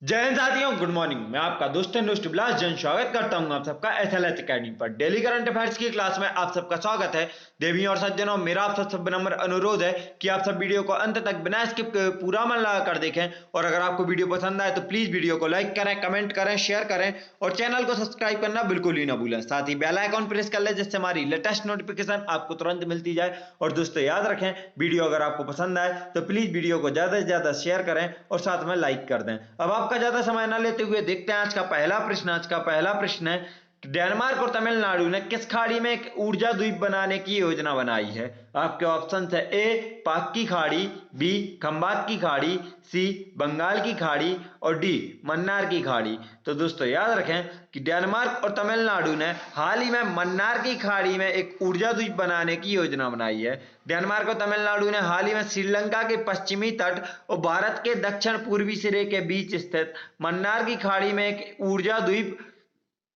जय हिंद साथियों, good morning. मैं आपका दोस्त एंड बिलास जैन स्वागत करता हूं आप सबका एथलेटिक्स एकेडमी पर। डेली करंट अफेयर्स की क्लास में आप सबका स्वागत है। देवी और सज्जनों, मेरा आप सब नंबर अनुरोध है कि आप सब वीडियो को अंत तक बिना स्किप पूरा मन लगा कर देखें। और अगर आपको वीडियो पसंद आए तो प्लीज वीडियो को लाइक करें, कमेंट करें, शेयर करें और चैनल को सब्सक्राइब करना बिल्कुल ही ना भूलें। साथ ही बेल आइकॉन प्रेस कर लें जिससे हमारी लेटेस्ट नोटिफिकेशन आपको तुरंत मिलती जाए। और दोस्तों याद रखें, वीडियो अगर आपको पसंद आए तो प्लीज वीडियो को ज्यादा से ज्यादा शेयर करें और साथ में लाइक कर दें। अब आपका ज्यादा समय न लेते हुए देखते हैं आज का पहला प्रश्न। आज का पहला प्रश्न है, डेनमार्क और तमिलनाडु ने किस खाड़ी में एक ऊर्जा द्वीप बनाने की योजना बनाई है? आपके ऑप्शन है ए पाक की खाड़ी, बी खंबात की खाड़ी, सी बंगाल की खाड़ी और डी मन्नार की खाड़ी। तो दोस्तों याद रखें कि डेनमार्क और तमिलनाडु ने हाल ही में मन्नार की खाड़ी में एक ऊर्जा द्वीप बनाने की योजना बनाई है। डेनमार्क और तमिलनाडु ने हाल ही में श्रीलंका के पश्चिमी तट और भारत के दक्षिण पूर्वी सिरे के बीच स्थित मन्नार की खाड़ी में एक ऊर्जा द्वीप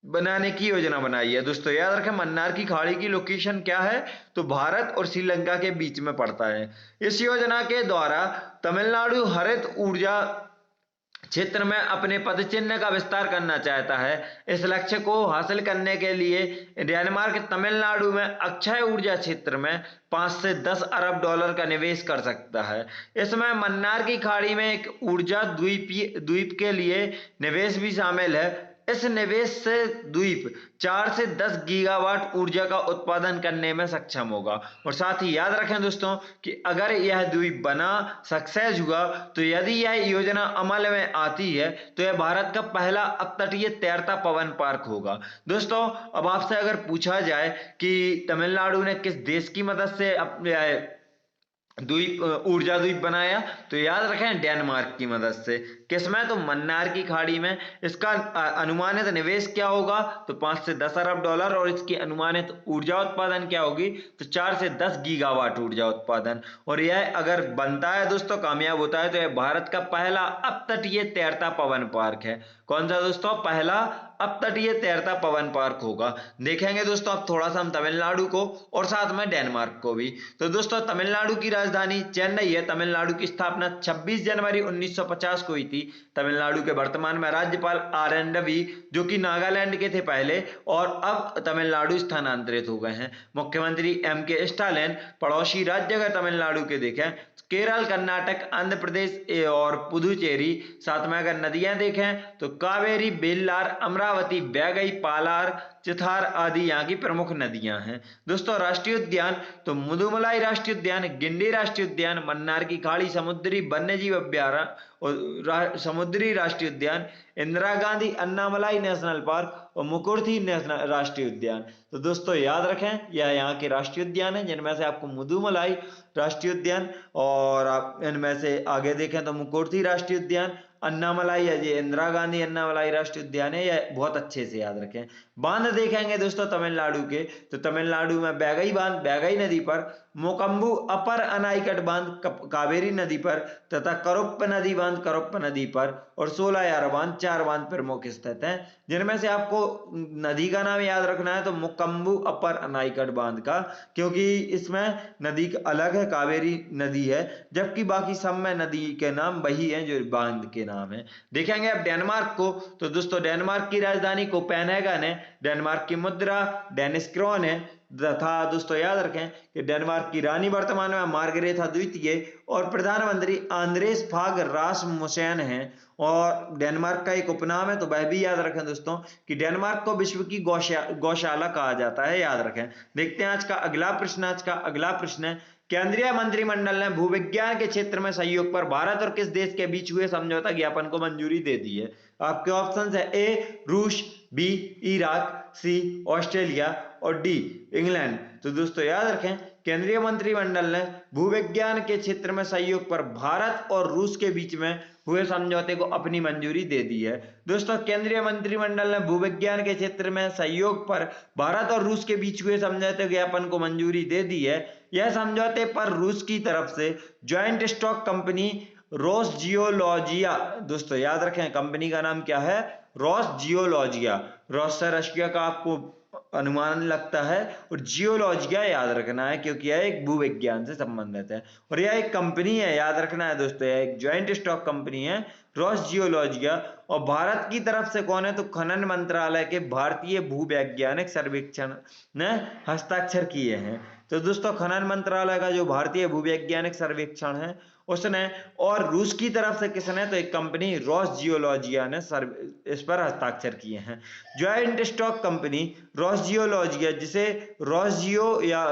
बनाने की योजना बनाई है। दोस्तों याद रखें, मन्नार की खाड़ी की लोकेशन क्या है? तो भारत और श्रीलंका के बीच में पड़ता है। इस योजना के द्वारा तमिलनाडु हरित ऊर्जा क्षेत्र में अपने पदचिह्न का विस्तार करना चाहता है। इस लक्ष्य को हासिल करने के लिए डेनमार्क तमिलनाडु में अक्षय ऊर्जा क्षेत्र में 5 से 10 अरब डॉलर का निवेश कर सकता है। इसमें मन्नार की खाड़ी में एक ऊर्जा द्वीप के लिए निवेश भी शामिल है। इस निवेश से द्वीप 4 से 10 गीगावाट ऊर्जा का उत्पादन करने में सक्षम होगा। और साथ ही याद रखें दोस्तों कि अगर यह द्वीप बना सक्सेस हुआ तो यदि यह योजना अमल में आती है तो यह भारत का पहला अपतटीय तैरता पवन पार्क होगा। दोस्तों अब आपसे अगर पूछा जाए कि तमिलनाडु ने किस देश की मदद से अपने द्वीप ऊर्जा द्वीप बनाया, तो याद रखें डेनमार्क की मदद से। किसमें? तो मन्नार की खाड़ी में। इसका अनुमानित निवेश क्या होगा? तो 5 से 10 अरब डॉलर। और इसकी अनुमानित ऊर्जा उत्पादन क्या होगी? तो 4 से 10 गीगावाट ऊर्जा उत्पादन। और यह अगर बनता है दोस्तों, कामयाब होता है, तो यह भारत का पहला अपतटीय तैरता पवन पार्क है। कौन सा दोस्तों? पहला अपतटीय तैरता पवन पार्क होगा। देखेंगे दोस्तों अब थोड़ा सा हम तमिलनाडु को और साथ में डेनमार्क को भी। तो दोस्तों तमिलनाडु की राजधानी चेन्नई है। तमिलनाडु की स्थापना 26 जनवरी 1950 को हुई थी। तमिलनाडु के वर्तमान में राज्यपाल आर एन रवि, जो कि नागालैंड के थे पहले और अब तमिलनाडु स्थानांतरित हो गए हैं। मुख्यमंत्री एम के स्टालिन। पड़ोसी राज्य अगर तमिलनाडु के देखें, केरल, कर्नाटक, आंध्र प्रदेश और पुदुचेरी। साथ में अगर नदियां देखें तो कावेरी, बेल्लार, अमरावती, वैगई, पालार, चिथार आदि यहाँ की प्रमुख नदियां हैं। दोस्तों राष्ट्रीय उद्यान तो मुदुमलाई राष्ट्रीय उद्यान, गिंडी राष्ट्रीय उद्यान, मन्नार की खाड़ी समुद्री वन्यजीव अभ्यारण्य और समुद्री राष्ट्रीय उद्यान, इंदिरा गांधी अन्नामलाई नेशनल पार्क और मुकुर्थी नेशनल राष्ट्रीय उद्यान। तो दोस्तों याद रखें यह यहाँ के राष्ट्रीय उद्यान है, जिनमें से आपको मुदुमलाई राष्ट्रीय उद्यान और आप इनमें से आगे देखें तो मुकुर्थी राष्ट्रीय उद्यान, अन्नामलाई है जी, इंदिरा गांधी अन्नामलाई राष्ट्रीय उद्यान है। यह बहुत अच्छे से याद रखें। बांध देखेंगे दोस्तों तमिलनाडु के, तो तमिलनाडु में बैगई बांध बैगई नदी पर, मोकम्बू अपर अनाइकट बांध कावेरी नदी पर तथा करुप्प नदी बांध करुप्प नदी पर और सोलायार बांध, 4 बांध प्रमुख स्थित हैं। जिनमें से आपको नदी का नाम याद रखना है तो मोकम्बू अपर अनाइकट बांध का, क्योंकि इसमें नदी अलग है, कावेरी नदी है, जबकि बाकी सब में नदी के नाम वही हैं जो बांध के नाम है। देखेंगे अब डेनमार्क को, तो दोस्तों डेनमार्क की राजधानी कोपेनहेगन है। डेनमार्क की मुद्रा डेनिश क्रोन है तथा दोस्तों याद रखें कि डेनमार्क की रानी वर्तमान में मार्गरेथा द्वितीय और प्रधानमंत्री आंद्रेस फाग रासमुसेन हैं। और डेनमार्क का एक उपनाम है तो वह भी याद रखें दोस्तों कि डेनमार्क को विश्व की गौशाला कहा जाता है। याद रखें। देखते हैं आज का अगला प्रश्न। आज का अगला प्रश्न है, केंद्रीय मंत्रिमंडल ने भूविज्ञान के क्षेत्र में सहयोग पर भारत और किस देश के बीच हुए समझौता ज्ञापन को मंजूरी दे दी है? आपके ऑप्शन है ए रूस, बी इराक, सी ऑस्ट्रेलिया और डी इंग्लैंड। तो दोस्तों याद रखें केंद्रीय मंत्रिमंडल ने भूविज्ञान के क्षेत्र में सहयोग पर भारत और रूस के बीच में हुए समझौते को अपनी मंजूरी दे दी है। दोस्तों केंद्रीय मंत्रिमंडल ने भूविज्ञान के क्षेत्र में सहयोग पर भारत और रूस के बीच हुए समझौते ज्ञापन को मंजूरी दे दी है। यह समझौते पर रूस की तरफ से ज्वाइंट स्टॉक कंपनी रोसजियोलॉजिया, दोस्तों याद रखें कंपनी का नाम क्या है? रोसजियोलॉजिया। रॉस से रशिया का आपको अनुमान लगता है। और जियोलॉजिया याद रखना है क्योंकि यह एक भूविज्ञान से संबंधित है। और यह एक कंपनी है, याद रखना है दोस्तों, यह एक ज्वाइंट स्टॉक कंपनी है रॉसजियोलॉजिया। और भारत की तरफ से कौन है, तो खनन मंत्रालय के भारतीय भूवैज्ञानिक सर्वेक्षण ने हस्ताक्षर किए हैं। तो दोस्तों खनन मंत्रालय का जो भारतीय भूवैज्ञानिक सर्वेक्षण है उसने, और रूस की तरफ से किसने, तो एक कंपनी रॉसजियोलॉजिया ने इस पर हस्ताक्षर किए हैं। ज्वाइंट स्टॉक कंपनी रॉसजियोलॉजिया, जिसे रॉसजियो या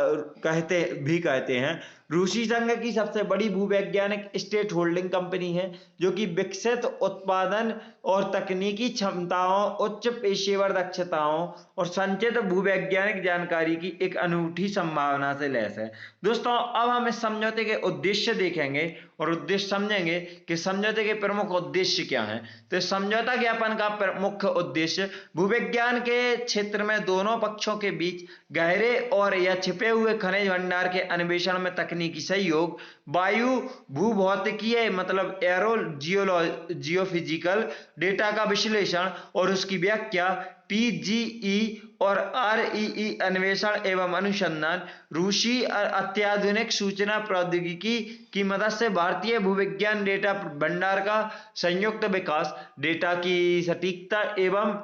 कहते हैं, रूसी संघ की सबसे बड़ी भूवैज्ञानिक स्टेट होल्डिंग कंपनी है, जो कि विकसित उत्पादन और तकनीकी क्षमताओं, उच्च पेशेवर दक्षताओं और संचित भूवैज्ञानिक जानकारी की एक अनूठी संभावना से लैस है। दोस्तों अब हम इस समझौते के उद्देश्य देखेंगे और उद्देश्य समझेंगे कि समझौते के प्रमुख उद्देश्य क्या हैं। तो समझौता ज्ञापन का मुख्य उद्देश्य भूविज्ञान के क्षेत्र में दोनों पक्षों के बीच गहरे और या छिपे हुए खनिज भंडार के अन्वेषण में तकनीकी सहयोग, वायु भूभौतिकीय मतलब एरो जियोफिजिकल डेटा का विश्लेषण और उसकी व्याख्या, टीजीई और आरईई अन्वेषण एवं अनुसंधान, रूसी अत्याधुनिक सूचना प्रौद्योगिकी की मदद से भारतीय भूविज्ञान डेटा भंडार का संयुक्त विकास, डेटा की सटीकता एवं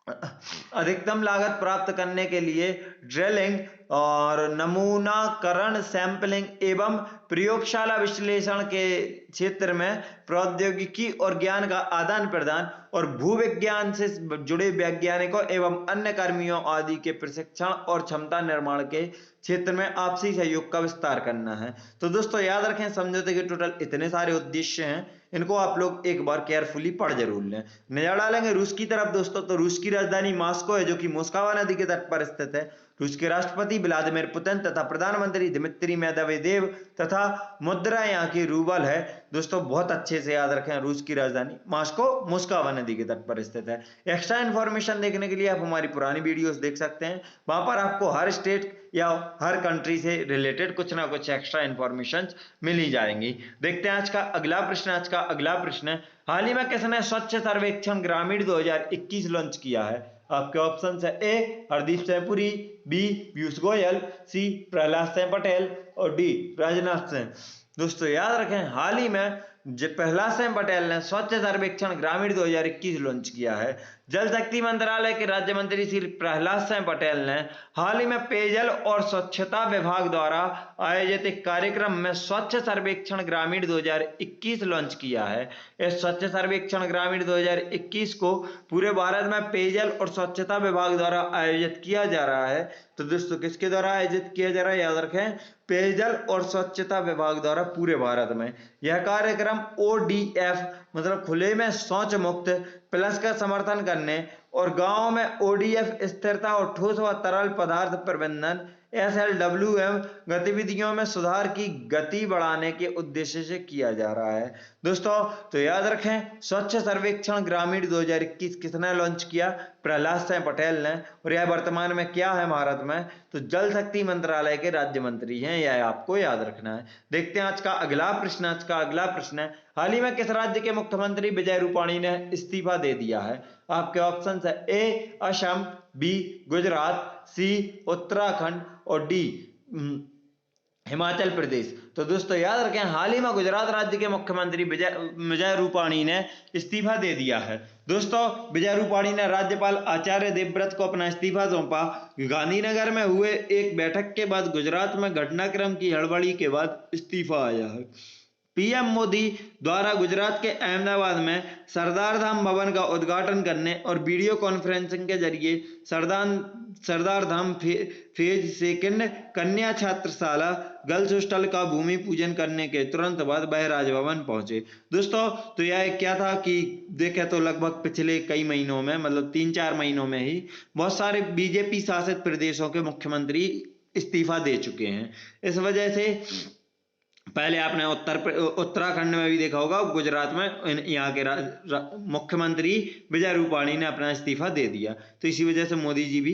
अधिकतम लागत प्राप्त करने के लिए ड्रिलिंग और नमूनाकरण, सैंपलिंग एवं प्रयोगशाला विश्लेषण के क्षेत्र में प्रौद्योगिकी और ज्ञान का आदान प्रदान, और भूविज्ञान से जुड़े वैज्ञानिकों एवं अन्य कर्मियों आदि के प्रशिक्षण और क्षमता निर्माण के क्षेत्र में आपसी सहयोग का विस्तार करना है। तो दोस्तों याद रखें समझौते के टोटल इतने सारे उद्देश्य हैं, इनको आप लोग एक बार केयरफुली पढ़ जरूर लें। नजर डालेंगे रूस की तरफ दोस्तों, तो रूस की राजधानी मॉस्को है जो कि मोस्कवा नदी के तट पर स्थित है। रूस के राष्ट्रपति व्लादिमीर पुतिन तथा प्रधानमंत्री दिमित्री मेदवेदेव तथा मुद्रा यहाँ की रूबल है। दोस्तों बहुत अच्छे से याद रखें, रूस की राजधानी मॉस्को मोस्कवा नदी के तट पर स्थित है। एक्स्ट्रा इन्फॉर्मेशन देखने के लिए आप हमारी पुरानी वीडियोस देख सकते हैं, वहां पर आपको हर स्टेट या हर कंट्री से रिलेटेड कुछ ना कुछ एक्स्ट्रा इन्फॉर्मेशन मिल ही जाएंगी। देखते हैं आज का अगला प्रश्न। आज का अगला प्रश्न, हाल ही में किसने स्वच्छ सर्वेक्षण ग्रामीण 2021 लॉन्च किया है। आपके ऑप्शन है, ए हरदीप सिंह पुरी, बी पीयूष गोयल, सी प्रहलाद सिंह पटेल और डी राजनाथ सिंह। दोस्तों याद रखें हाल ही में प्रहलाद सिंह पटेल ने स्वच्छ सर्वेक्षण ग्रामीण 2021 लॉन्च किया है। जल शक्ति मंत्रालय के राज्य मंत्री श्री प्रहलाद सिंह पटेल ने हाल ही में पेयजल और स्वच्छता विभाग द्वारा आयोजित एक कार्यक्रम में स्वच्छ सर्वेक्षण ग्रामीण 2021 लॉन्च किया है। इस स्वच्छ सर्वेक्षण ग्रामीण 2021 को पूरे भारत में पेयजल और स्वच्छता विभाग द्वारा आयोजित किया जा रहा है। तो दोस्तों किसके द्वारा आयोजित किया जा रहा है, याद रखें पेयजल और स्वच्छता विभाग द्वारा पूरे भारत में। यह कार्यक्रम ODF मतलब खुले में शौच मुक्त प्लस का समर्थन करने और गांवों में ODF स्थिरता और ठोस व तरल पदार्थ प्रबंधन SLWM गतिविधियों में सुधार की गति बढ़ाने के उद्देश्य से किया जा रहा है। दोस्तों तो याद रखें स्वच्छ सर्वेक्षण ग्रामीण 2021 किसने लॉन्च किया, प्रहलाद सिंह पटेल ने, और यह वर्तमान में क्या है भारत में, तो जल शक्ति मंत्रालय के राज्य मंत्री हैं, यह आपको याद रखना है। देखते हैं आज का अगला प्रश्न। आज का अगला प्रश्न है, हाल ही में किस राज्य के मुख्यमंत्री विजय रूपाणी ने इस्तीफा दे दिया है। आपके ऑप्शन है, ए असम, बी गुजरात, सी उत्तराखंड और डी हिमाचल प्रदेश। तो दोस्तों याद रखें हाल ही में गुजरात राज्य के मुख्यमंत्री विजय रूपाणी ने इस्तीफा दे दिया है। दोस्तों विजय रूपाणी ने राज्यपाल आचार्य देवव्रत को अपना इस्तीफा सौंपा। गांधीनगर में हुए एक बैठक के बाद गुजरात में घटनाक्रम की हड़बड़ी के बाद इस्तीफा आया है। पीएम मोदी द्वारा गुजरात के अहमदाबाद में सरदार धाम भवन का उद्घाटन करने और वीडियो कॉन्फ्रेंसिंग के जरिए सरदार धाम फेज सेकंड कन्या छात्रशाला गर्ल्स हॉस्टल का भूमि पूजन करने के तुरंत बाद वह राजभवन पहुंचे। दोस्तों तो यह क्या था कि देखें तो लगभग पिछले कई महीनों में मतलब 3-4 महीनों में ही बहुत सारे बीजेपी शासित प्रदेशों के मुख्यमंत्री इस्तीफा दे चुके हैं। इस वजह से पहले आपने उत्तराखंड में भी देखा होगा, गुजरात में यहाँ के मुख्यमंत्री विजय रूपाणी ने अपना इस्तीफा दे दिया, तो इसी वजह से मोदी जी भी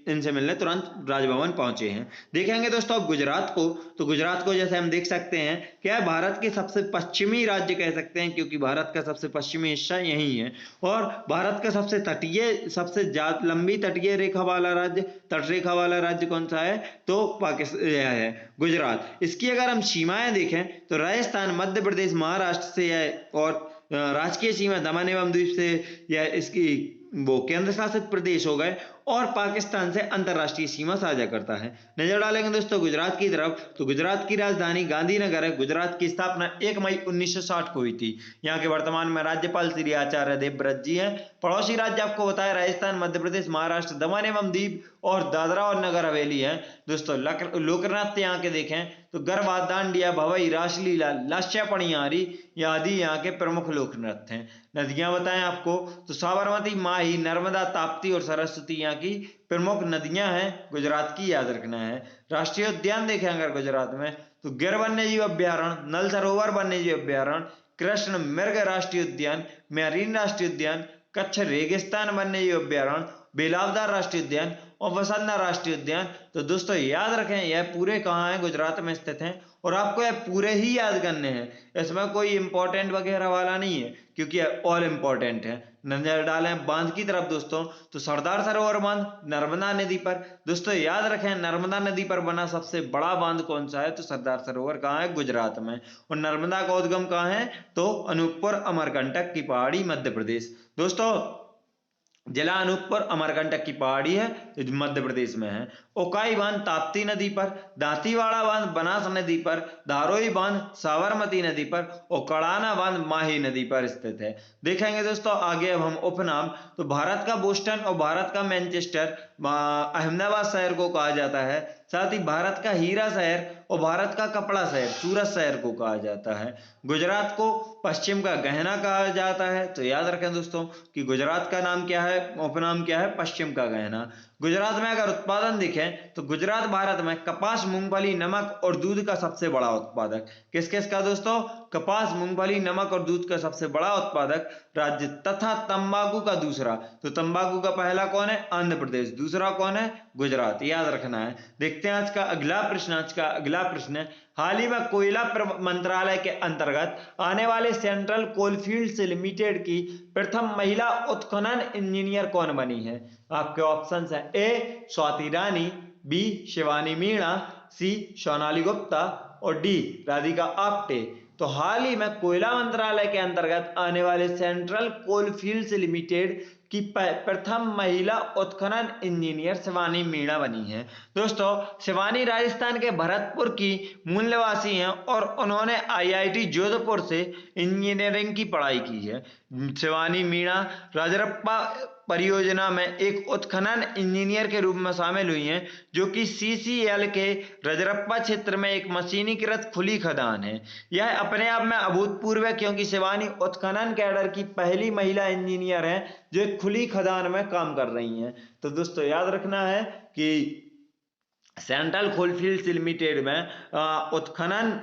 इनसे मिलने तुरंत राजभवन पहुंचे हैं। देखेंगे दोस्तों अब गुजरात को, तो गुजरात को जैसे हम देख सकते हैं क्या है, भारत के सबसे पश्चिमी राज्य कह सकते हैं, क्योंकि भारत का सबसे पश्चिमी हिस्सा यही है, और भारत का सबसे तटीय, सबसे लंबी तटीय रेखा वाला राज्य, तटरेखा वाला राज्य कौन सा है, तो पाकिस्तान है गुजरात। इसकी अगर हम सीमाएं देखें तो राजस्थान, मध्य प्रदेश, महाराष्ट्र से है, और राजकीय सीमा दमन एवं द्वीप से, या इसकी वो केंद्र शासित प्रदेश हो गए, और पाकिस्तान से अंतरराष्ट्रीय सीमा साझा करता है। नजर डालेंगे दोस्तों गुजरात की तरफ, तो गुजरात की राजधानी गांधीनगर है। गुजरात की स्थापना 1 मई 1960 को हुई थी। यहाँ के वर्तमान में राज्यपाल श्री आचार्य देवव्रत जी हैं। पड़ोसी राज्य आपको बताया राजस्थान, मध्य प्रदेश, महाराष्ट्र, दमन एवं दीव और दादरा और नगर हवेली है। दोस्तों लोक नृत्य यहाँ के देखें तो गरबा, दांडिया, भवई, रासलीला, लास्या पणियारी आदि यहाँ के प्रमुख लोक नृत्य हैं। नदियां बताएं आपको तो साबरमती, माही, नर्मदा, ताप्ती और सरस्वती यहाँ की प्रमुख नदियां हैं गुजरात की, याद रखना है। राष्ट्रीय उद्यान देखें अगर गुजरात में तो गिर वन्यजीव अभ्यारण्य, नल सरोवर वन्यजीव अभ्यारण्य, कृष्ण मृग राष्ट्रीय उद्यान, मेरीन राष्ट्रीय उद्यान, कच्छ रेगिस्तान वन्यजीव अभ्यारण्य, बेलावदार राष्ट्रीय उद्यान और वसन्ना राष्ट्रीय उद्यान। तो दोस्तों याद रखें यह पूरे कहाँ हैं, गुजरात में स्थित हैं, और आपको यह पूरे ही याद करने हैं, इसमें कोई इंपॉर्टेंट वगैरह वाला नहीं है, क्योंकि ऑल इंपॉर्टेंट है। नजर डालें बांध की तरफ दोस्तों, तो सरदार सरोवर बांध नर्मदा नदी पर। दोस्तों याद रखें नर्मदा नदी पर बना सबसे बड़ा बांध कौन सा है, तो सरदार सरोवर कहाँ है, गुजरात में। और नर्मदा का उद्गम कहाँ है, तो अनूपपुर अमरकंटक की पहाड़ी, मध्य प्रदेश। दोस्तों जिला अनूपपुर अमरकंटक की पहाड़ी है, मध्य प्रदेश में है। ओकाई बांध ताप्ती नदी पर, दांतीवाड़ा बांध बनास नदी पर, धारोई बांध साबरमती नदी पर और कड़ाना बांध माही नदी पर स्थित है। देखेंगे दोस्तों आगे अब हम उपनाम, तो भारत का बोस्टन और भारत का मैनचेस्टर अहमदाबाद शहर को कहा जाता है। साथ ही भारत का हीरा शहर और भारत का कपड़ा शहर सूरत शहर को कहा जाता है। गुजरात को पश्चिम का गहना कहा जाता है, तो याद रखें दोस्तों कि गुजरात का नाम क्या है, उपनाम क्या है, पश्चिम का गहना। गुजरात में अगर उत्पादन देखें तो गुजरात भारत में कपास, मूंगफली, नमक और दूध का सबसे बड़ा उत्पादक। किस किस का दोस्तों, कपास, मूंगफली, नमक और दूध का सबसे बड़ा उत्पादक राज्य, तथा तंबाकू का दूसरा। तो तंबाकू का पहला कौन है, आंध्र प्रदेश, दूसरा कौन है, गुजरात, याद रखना है। देखते हैं आज का अगला प्रश्न। आज का अगला प्रश्न है, हाल ही में कोयला मंत्रालय के अंतर्गत आने वाले सेंट्रल कोलफील्ड्स लिमिटेड की प्रथम महिला उत्खनन इंजीनियर कौन बनी है। आपके ऑप्शंस हैं, ए स्वाति रानी, बी शिवानी मीणा, सी सोनाली गुप्ता और डी राधिका आप्टे। तो हाल ही में कोयला मंत्रालय के अंतर्गत आने वाले सेंट्रल कोलफील्ड्स लिमिटेड की प्रथम महिला उत्खनन इंजीनियर शिवानी मीणा बनी है। दोस्तों शिवानी राजस्थान के भरतपुर की मूल निवासी हैं और उन्होंने IIT जोधपुर से इंजीनियरिंग की पढ़ाई की है। शिवानी मीणा राजरप्पा परियोजना में एक उत्खनन इंजीनियर के रूप में शामिल हुई हैं, जो कि CCL के रजरप्पा क्षेत्र में एक मशीनीकृत खुली खदान है। यह अपने आप में अभूतपूर्व है, क्योंकि शिवानी उत्खनन कैडर की पहली महिला इंजीनियर है जो एक खुली खदान में काम कर रही हैं। तो दोस्तों याद रखना है कि सेंट्रल कोलफील्ड्स लिमिटेड में उत्खनन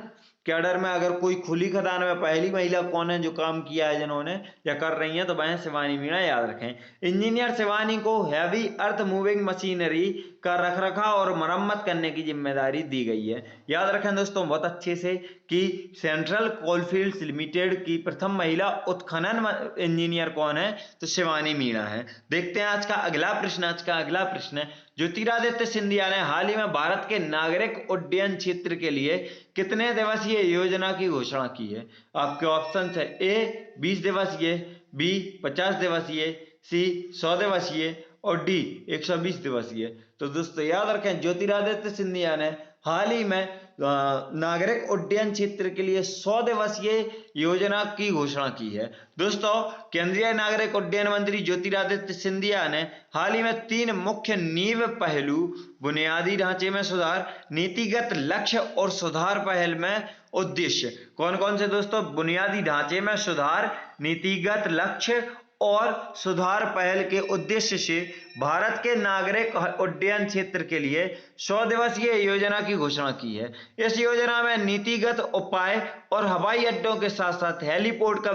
कैडर में अगर कोई खुली खदान में पहली महिला कौन है जो काम किया है जिन्होंने या कर रही हैं, तो वह शिवानी मीणा, याद रखें। इंजीनियर शिवानी को हैवी अर्थ मूविंग मशीनरी का रखरखाव और मरम्मत करने की जिम्मेदारी दी गई है। याद रखें दोस्तों बहुत अच्छे से कि सेंट्रल कोलफील्ड्स लिमिटेड की प्रथम महिला उत्खनन इंजीनियर कौन है, तो शिवानी मीणा है। देखते हैं आज का अगला प्रश्न। आज का अगला प्रश्न है, ज्योतिरादित्य सिंधिया ने हाल ही में भारत के नागरिक उड्डयन क्षेत्र के लिए कितने दिवसीय योजना की घोषणा की है। आपके ऑप्शन है, ए 20 दिवसीय, बी 50 दिवसीय, सी 100 दिवसीय और डी 120 दिवसीय। तो दोस्तों याद रखें ज्योतिरादित्य सिंधिया ने हाल ही में नागरिक उड्डयन क्षेत्र के लिए 100 दिवसीय योजना की घोषणा की है। दोस्तों केंद्रीय नागरिक उड्डयन मंत्री ज्योतिरादित्य सिंधिया ने हाल ही में 3 मुख्य नींव पहलू, बुनियादी ढांचे में सुधार, नीतिगत लक्ष्य और सुधार पहल में उद्देश्य। कौन कौन से दोस्तों, बुनियादी ढांचे में सुधार, नीतिगत लक्ष्य और सुधार पहल के उद्देश्य से भारत के नागरिक उड्डयन क्षेत्र के लिए 100 दिवसीय योजना की घोषणा की है। इस योजना में नीतिगत उपाय और हवाई अड्डों के साथ साथ हेलीपोर्ट का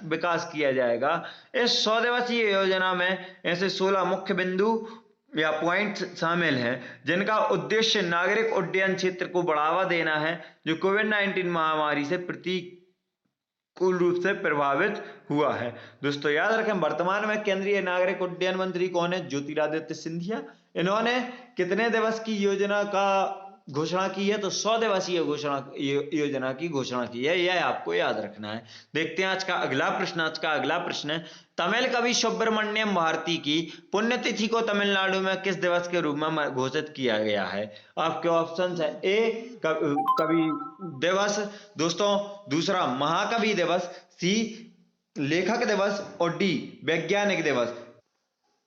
विकास किया जाएगा। इस 100 दिवसीय योजना में ऐसे 16 मुख्य बिंदु या पॉइंट शामिल हैं जिनका उद्देश्य नागरिक उड्डयन क्षेत्र को बढ़ावा देना है, जो कोविड-19 महामारी से प्रतिकूल रूप से प्रभावित हुआ है। दोस्तों याद रखें, वर्तमान में केंद्रीय नागरिक उड्डयन मंत्री कौन है? ज्योतिरादित्य सिंधिया। इन्होंने कितने दिवस की योजना का घोषणा की है? तो 100 दिवसीय योजना की घोषणा की है, यह आपको याद रखना है। देखते हैं आज का अगला प्रश्न। आज का अगला प्रश्न है, तमिल कवि सुब्रमण्यम भारती की पुण्यतिथि को तमिलनाडु में किस दिवस के रूप में घोषित किया गया है? आपके ऑप्शन है ए कवि दिवस, दोस्तों दूसरा महाकवि दिवस, सी लेखक दिवस और डी वैज्ञानिक दिवस।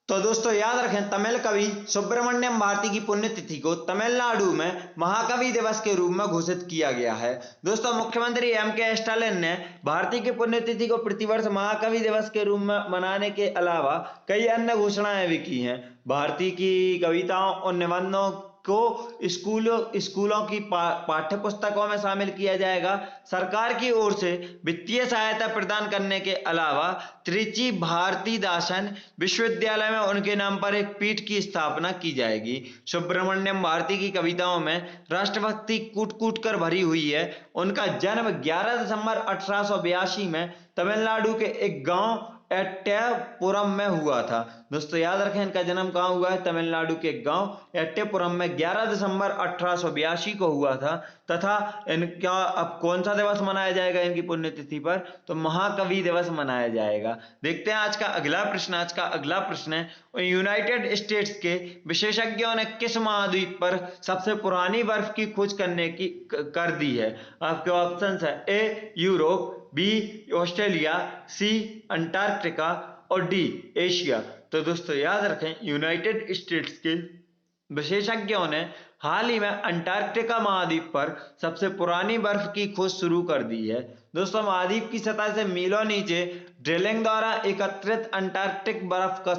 तो दोस्तों याद रखें, तमिल कवि सुब्रमण्यम भारती की पुण्यतिथि को तमिलनाडु में महाकवि दिवस के रूप में घोषित किया गया है। दोस्तों मुख्यमंत्री एम.के. स्टालिन ने भारती की पुण्यतिथि को प्रतिवर्ष महाकवि दिवस के रूप में मनाने के अलावा कई अन्य घोषणाएं भी की हैं। भारती की कविताओं और निबंधों को स्कूलों की पाठ्य पुस्तकों में शामिल किया जाएगा। सरकार की ओर से वित्तीय सहायता प्रदान करने के अलावा त्रिची भारतीदासन विश्वविद्यालय में उनके नाम पर एक पीठ की स्थापना की जाएगी। सुब्रमण्यम भारती की कविताओं में राष्ट्रभक्ति कूट कूट कर भरी हुई है। उनका जन्म 11 दिसंबर 1882 में तमिलनाडु के एक गांव एट्टेपुरम में हुआ था। दोस्तों याद रखें, इनका जन्म कहाँ हुआ है? तमिलनाडु के गांव एट्टेपुरम में 11 दिसंबर 1882 को हुआ था। तथा इनका अब कौन सा दिवस मनाया जाएगा इनकी पुण्यतिथि पर? तो महाकवि दिवस मनाया जाएगा। देखते हैं आज का अगला प्रश्न। आज का अगला प्रश्न है, यूनाइटेड स्टेट्स के विशेषज्ञों ने किस महाद्वीप पर सबसे पुरानी बर्फ की खोज कर दी है? आपके ऑप्शन है ए यूरोप, बी ऑस्ट्रेलिया, सी अंटार्कटिका और डी एशिया। तो दोस्तों याद रखें, यूनाइटेड स्टेट्स के विशेषज्ञों ने हाल ही में अंटार्कटिका महाद्वीप पर सबसे पुरानी बर्फ की खोज शुरू कर दी है। दोस्तों महाद्वीप की सतह से मीलों नीचे ड्रिलिंग द्वारा एकत्रित अंटार्कटिक बर्फ का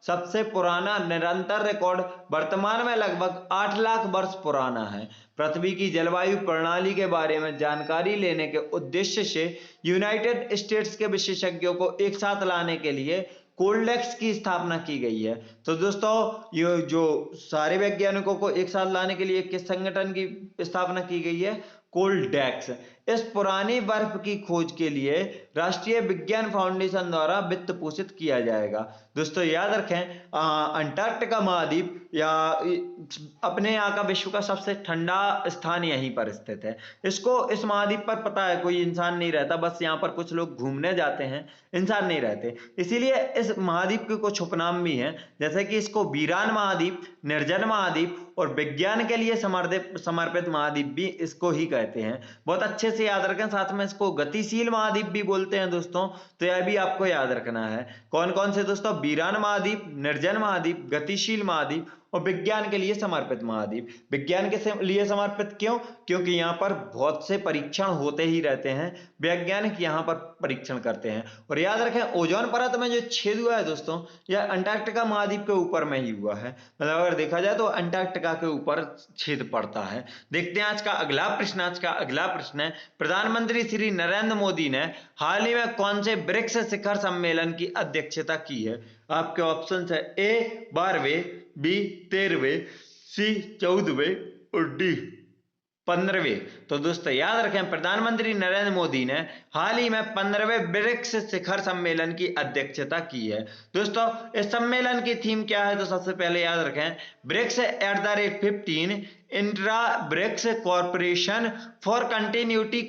सबसे पुराना निरंतर रिकॉर्ड वर्तमान में लगभग 8 लाख वर्ष पुराना है। पृथ्वी की जलवायु प्रणाली के बारे में जानकारी लेने के उद्देश्य से यूनाइटेड स्टेट्स के विशेषज्ञों को एक साथ लाने के लिए कोल्डेक्स की स्थापना की गई है। तो दोस्तों ये जो सारे वैज्ञानिकों को एक साथ लाने के लिए किस संगठन की स्थापना की गई है? कोल्डेक्स। इस पुरानी बर्फ की खोज के लिए राष्ट्रीय विज्ञान फाउंडेशन द्वारा वित्त पोषित किया जाएगा। दोस्तों याद रखें, अंटार्कटिका महाद्वीप या अपने यहाँ का विश्व का सबसे ठंडा स्थान यहीं पर स्थित है। इस महाद्वीप पर पता है कोई इंसान नहीं रहता, बस यहाँ पर कुछ लोग घूमने जाते हैं, इंसान नहीं रहते। इसीलिए इस महाद्वीप के कुछ उपनाम भी हैं, जैसे कि इसको वीरान महाद्वीप, निर्जन महाद्वीप और विज्ञान के लिए समर्पित महाद्वीप भी इसको ही कहते हैं। बहुत अच्छे से याद रखें। साथ में इसको गतिशील महाद्वीप भी बोलते हैं दोस्तों, तो यह भी आपको याद रखना है। कौन कौन से दोस्तों? वीरान महाद्वीप, निर्जन महाद्वीप, गतिशील महाद्वीप और विज्ञान के लिए समर्पित महाद्वीप। विज्ञान के लिए समर्पित क्यों? क्योंकि यहाँ पर बहुत से परीक्षण होते ही रहते हैं, वैज्ञानिक यहाँ पर परीक्षण करते हैं। और याद रखें, ओजोन परत में जो छेद हुआ है दोस्तों, यह अंटार्कटिका महाद्वीप के ऊपर में ही हुआ है। मतलब अगर देखा जाए तो अंटार्कटिका के ऊपर छेद पड़ता है। देखते हैं आज का अगला प्रश्न। आज का अगला प्रश्न है, प्रधानमंत्री श्री नरेंद्र मोदी ने हाल ही में कौन से ब्रिक्स शिखर सम्मेलन की अध्यक्षता की है? आपके ऑप्शन है ए 12वें, बी 13वें, सी 14वें और डी 15वें। तो दोस्तों याद रखें, प्रधानमंत्री नरेंद्र मोदी ने हाल ही में 15वें ब्रिक्स शिखर सम्मेलन की अध्यक्षता की है। दोस्तों इस सम्मेलन की थीम क्या है? तो सबसे पहले याद रखें, BRICS @15 intra BRICS corporation for continuity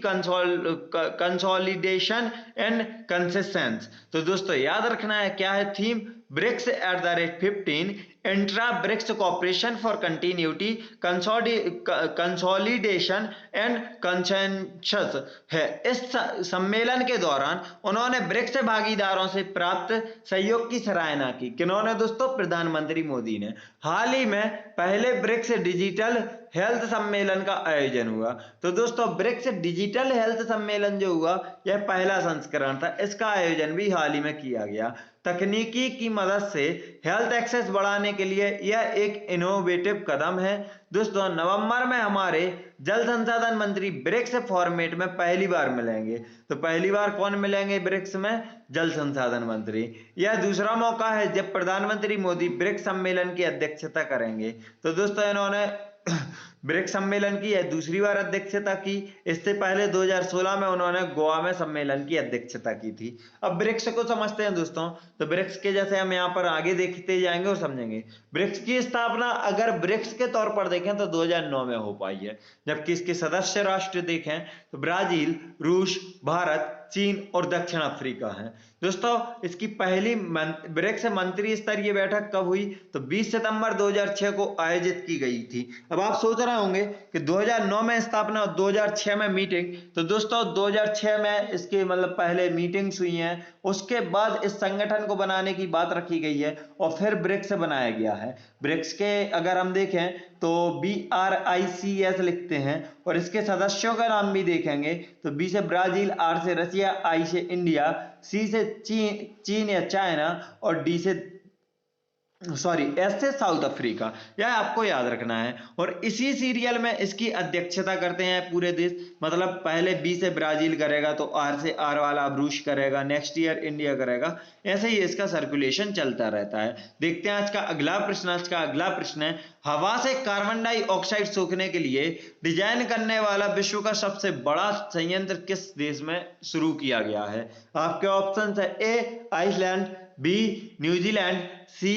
consolidation and consistence. तो दोस्तों याद रखना है क्या है थीम? BRICS @15 intra BRICS corporation for continuity consolidation and consensus है। इस सम्मेलन के दौरान उन्होंने ब्रिक्स भागीदारों से प्राप्त सहयोग की सराहना की। किन्होंने दोस्तों? प्रधानमंत्री मोदी ने। हाल ही में पहले ब्रिक्स डिजिटल हेल्थ सम्मेलन का आयोजन हुआ। तो दोस्तों ब्रिक्स डिजिटल हेल्थ सम्मेलन जो हुआ यह पहला संस्करण था, इसका आयोजन भी हाल ही में किया गया। तकनीकी की मदद से हेल्थ एक्सेस बढ़ाने के लिए यह एक इनोवेटिव कदम है। दोस्तों नवंबर में हमारे जल संसाधन मंत्री ब्रिक्स फॉर्मेट में पहली बार मिलेंगे। तो पहली बार कौन मिलेंगे ब्रिक्स में? जल संसाधन मंत्री। यह दूसरा मौका है जब प्रधानमंत्री मोदी ब्रिक्स सम्मेलन की अध्यक्षता करेंगे। तो दोस्तों इन्होंने ब्रिक्स सम्मेलन की यह दूसरी बार अध्यक्षता की। इससे पहले 2016 में उन्होंने गोवा में सम्मेलन की अध्यक्षता की थी। अब ब्रिक्स को समझते हैं दोस्तों। तो ब्रिक्स के जैसे हम यहाँ पर आगे देखते जाएंगे और समझेंगे। ब्रिक्स की स्थापना अगर ब्रिक्स के तौर पर देखें तो 2009 में हो पाई है, जबकि इसके सदस्य राष्ट्र देखें तो ब्राजील, रूस, भारत, चीन और दक्षिण अफ्रीका है। दोस्तों इसकी पहली ब्रिक्स मंत्री स्तरीय बैठक कब हुई? तो 20 सितंबर 2006 को आयोजित की गई थी। अब आप सोच रहे होंगे कि 2009 में स्थापना और 2006 में मीटिंग। तो दोस्तों 2006 में इसके मतलब पहले मीटिंग्स हुई हैं, उसके बाद इस संगठन को बनाने की बात रखी गई है और फिर ब्रिक्स बनाया गया है। ब्रिक्स के अगर हम देखें तो BRICS लिखते हैं और इसके सदस्यों का नाम भी देखेंगे तो B से ब्राजील, R से रसिया, I से इंडिया, C से चीन या चाइना और S से साउथ अफ्रीका। यह आपको याद रखना है। और इसी सीरियल में इसकी अध्यक्षता करते हैं पूरे देश। मतलब पहले B से ब्राजील करेगा तो R से R वाला अब रूस करेगा, नेक्स्ट ईयर इंडिया करेगा। ऐसे ही इसका सर्कुलेशन चलता रहता है। देखते हैं आज का अगला प्रश्न। आज का अगला प्रश्न है, हवा से कार्बन डाइऑक्साइड सोखने के लिए डिजाइन करने वाला विश्व का सबसे बड़ा संयंत्र किस देश में शुरू किया गया है? आपके ऑप्शन है A Iceland, B New Zealand, C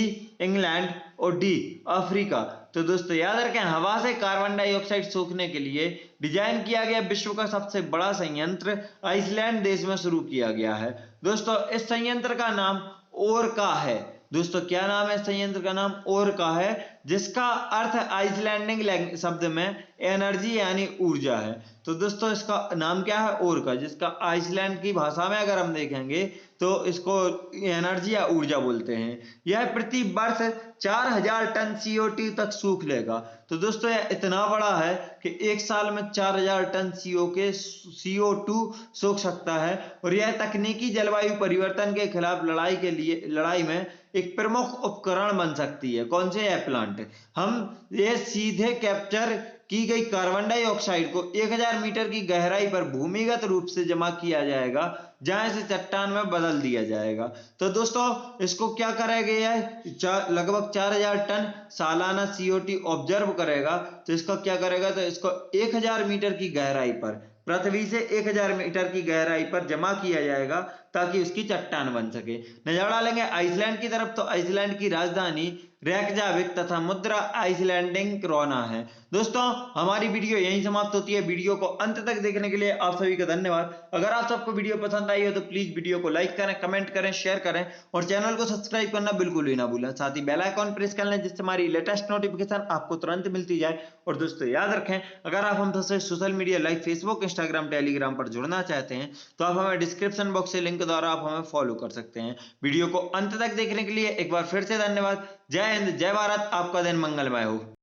England और D अफ्रीका। तो दोस्तों याद रखें, हवा से कार्बन डाइऑक्साइड सोखने के लिए डिजाइन किया गया विश्व का सबसे बड़ा संयंत्र आइसलैंड देश में शुरू किया गया है। दोस्तों इस संयंत्र का नाम ओरका है। दोस्तों क्या नाम है इस संयंत्र का? नाम ओरका है, जिसका अर्थ आइसलैंडिक शब्द में एनर्जी यानी ऊर्जा है। तो दोस्तों इसका नाम क्या है? ओरका, जिसका आइसलैंड की भाषा में अगर हम देखेंगे तो इसको एनर्जी या ऊर्जा बोलते हैं। यह प्रति वर्ष 4000 टन CO2 तक सूख लेगा। तो दोस्तों यह इतना बड़ा है कि एक साल में 4000 टन CO2 सूख सकता है। और यह तकनीकी जलवायु परिवर्तन के खिलाफ लड़ाई में एक प्रमुख उपकरण बन सकती है। कौन से? यह प्लांट। हम ये सीधे कैप्चर की गई कार्बन डाइऑक्साइड को 1000 मीटर की गहराई पर भूमिगत रूप से जमा किया जाएगा, जहां इसे चट्टान में बदल दिया जाएगा। तो दोस्तों इसको क्या करेगा? यह लगभग 4000 टन सालाना CO2 ऑब्जर्व करेगा। तो इसका क्या करेगा? तो इसको 1000 मीटर की गहराई पर, पृथ्वी से 1000 मीटर की गहराई पर जमा किया जाएगा ताकि उसकी चट्टान बन सके। नजर डालेंगे आइसलैंड की तरफ। तो आइसलैंड की राजधानी रेकजाविक तथा मुद्रा आइसलैंडिंग रोना है। दोस्तों हमारी वीडियो यहीं समाप्त होती है। वीडियो को अंत तक देखने के लिए आप सभी का धन्यवाद। अगर आप सबको वीडियो पसंद आई हो तो प्लीज वीडियो को लाइक करें, कमेंट करें, शेयर करें और चैनल को सब्सक्राइब करना बिल्कुल भी ना भूलें। साथ ही बेल आइकॉन प्रेस कर लें जिससे हमारी लेटेस्ट नोटिफिकेशन आपको तुरंत मिलती जाए। और दोस्तों याद रखें, अगर आप हमसे social media like Facebook, Instagram, Telegram पर जुड़ना चाहते हैं तो आप हमें डिस्क्रिप्शन बॉक्स से लिंक द्वारा आप हमें फॉलो कर सकते हैं। वीडियो को अंत तक देखने के लिए एक बार फिर से धन्यवाद। जय हिंद, जय भारत, आपका दिन मंगलमय हो।